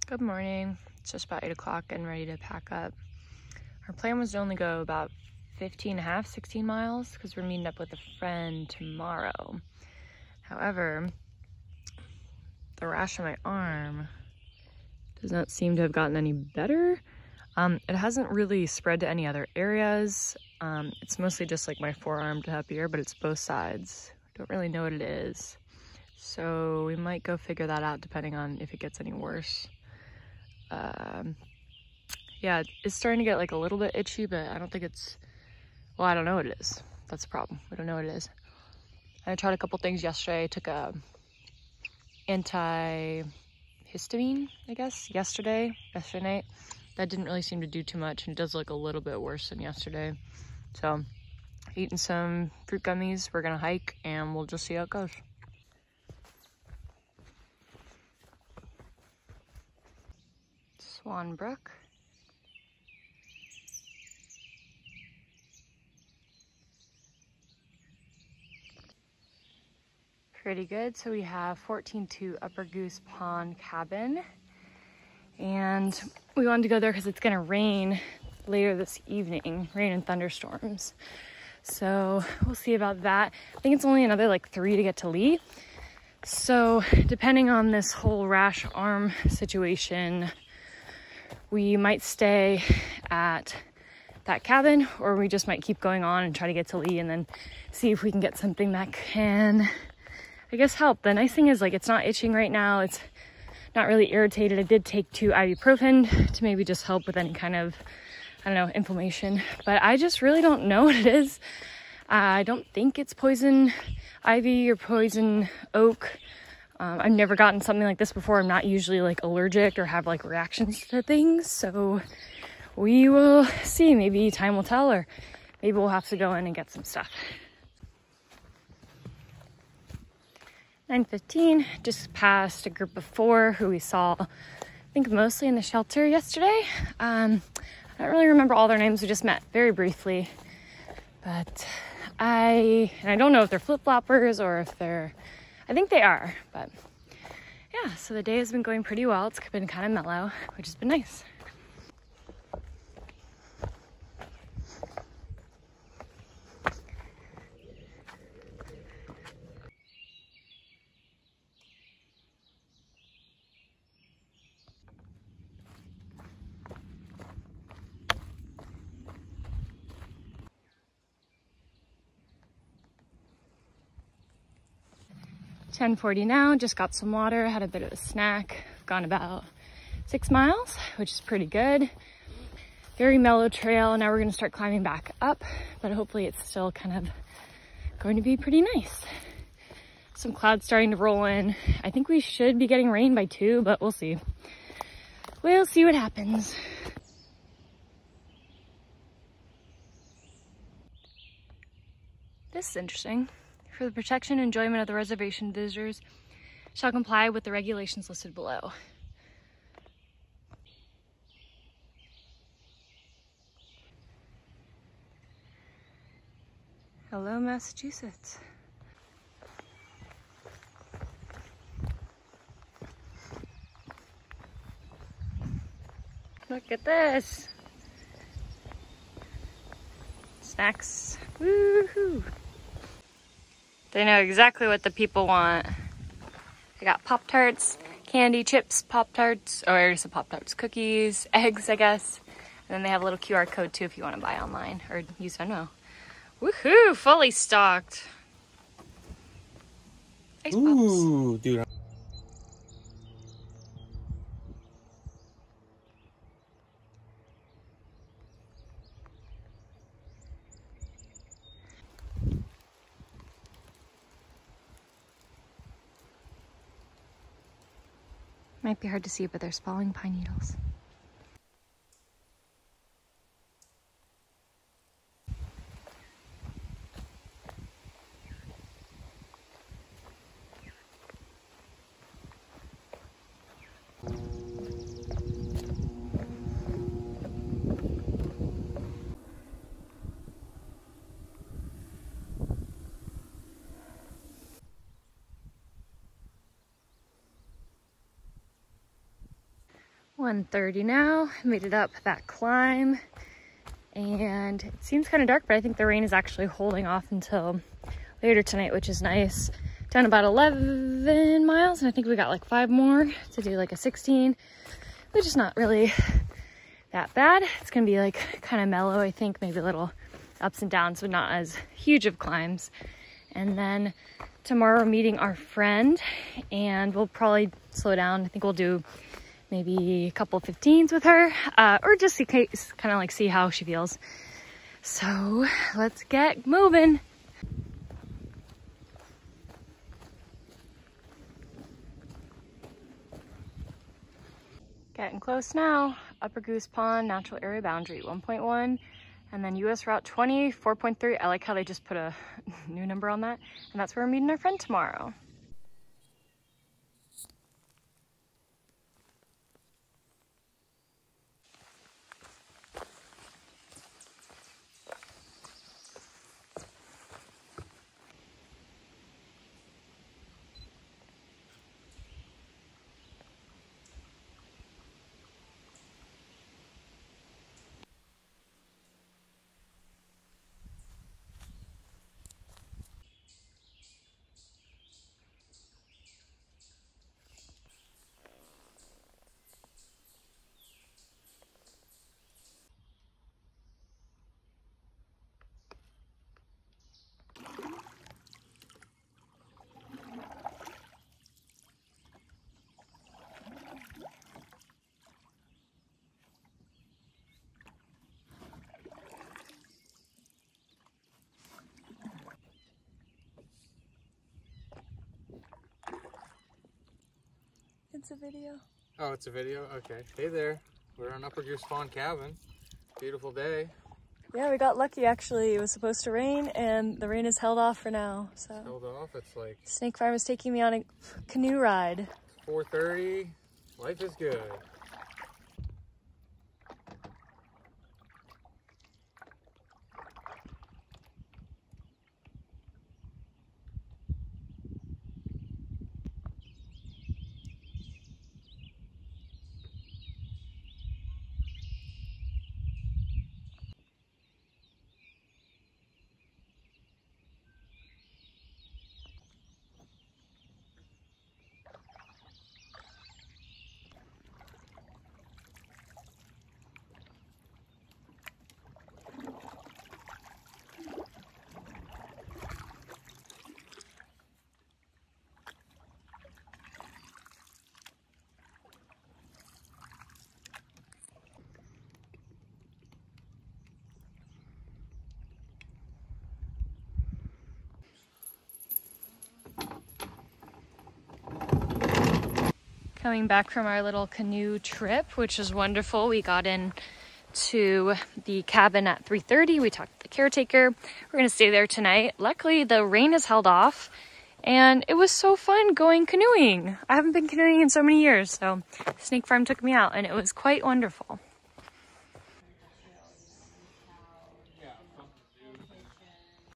Good morning. It's just about 8 o'clock and ready to pack up. Our plan was to only go about 16 miles because we're meeting up with a friend tomorrow. However, the rash on my arm does not seem to have gotten any better. It hasn't really spread to any other areas. It's mostly just like my forearm to up here, but it's both sides. Don't really know what it is. So we might go figure that out depending on if it gets any worse. Yeah, it's starting to get like a little bit itchy, but I don't think it's, well, I don't know what it is. That's the problem. We don't know what it is. I tried a couple things yesterday. I took a antihistamine, I guess, yesterday night. That didn't really seem to do too much, and it does look a little bit worse than yesterday. So, eating some fruit gummies. We're gonna hike, and we'll just see how it goes. Swan Brook. Pretty good. So we have 14-2 Upper Goose Pond Cabin, and we wanted to go there because it's gonna rain later this evening, rain and thunderstorms. So we'll see about that. I think it's only another like 3 to get to Lee. So depending on this whole rash arm situation, we might stay at that cabin, or we just might keep going on and try to get to Lee and then see if we can get something that can, I guess, help. The nice thing is, like, it's not itching right now. It's not really irritated. I did take 2 ibuprofen to maybe just help with any kind of, I don't know, inflammation. But I just really don't know what it is. I don't think it's poison ivy or poison oak. I've never gotten something like this before. I'm not usually like allergic or have like reactions to things. So we will see. Maybe time will tell, or maybe we'll have to go in and get some stuff. 9:15, just passed a group of 4 who we saw, I think, mostly in the shelter yesterday. I don't really remember all their names. We just met very briefly, but I don't know if they're flip-floppers or if they're, I think they are, but yeah, so the day has been going pretty well. It's been kind of mellow, which has been nice. $10:40 now, just got some water, had a bit of a snack. I've gone about 6 miles, which is pretty good. Very mellow trail. Now we're gonna start climbing back up, but hopefully it's still kind of going to be pretty nice. Some clouds starting to roll in. I think we should be getting rain by 2, but we'll see. We'll see what happens. This is interesting. For the protection and enjoyment of the reservation, visitors shall comply with the regulations listed below. Hello, Massachusetts. Look at this. Snacks. Woohoo! They know exactly what the people want. I got Pop-Tarts, candy, chips, Pop-Tarts, or I already said Pop-Tarts, cookies, eggs, I guess. And then they have a little QR code too if you want to buy online or use Venmo. Woohoo! Fully stocked. Ice pops. Ooh, dude. Might be hard to see, but there's falling pine needles. 1:30 now. Made it up that climb, and it seems kind of dark, but I think the rain is actually holding off until later tonight, which is nice. Done about 11 miles, and I think we got like 5 more to do like a 16, which is not really that bad. It's gonna be like kind of mellow, I think, maybe a little ups and downs, but not as huge of climbs. And then tomorrow we're meeting our friend, and we'll probably slow down. I think we'll do maybe a couple 15s with her, or just kind of like see how she feels. So let's get moving. Getting close now. Upper Goose Pond, natural area boundary 1.1, and then US Route 20, 4.3. I like how they just put a new number on that. And that's where we're meeting our friend tomorrow. It's a video. Oh, it's a video? Okay. Hey there. We're on Upper Goose Pond Cabin. Beautiful day. Yeah, we got lucky actually. It was supposed to rain, and the rain is held off for now. So held off. It's like Snake Farm is taking me on a canoe ride. 4:30. Life is good. Coming back from our little canoe trip, which was wonderful. We got in to the cabin at 3:30. We talked to the caretaker. We're gonna stay there tonight. Luckily, the rain has held off, and it was so fun going canoeing. I haven't been canoeing in so many years, so Snake Farm took me out, and it was quite wonderful.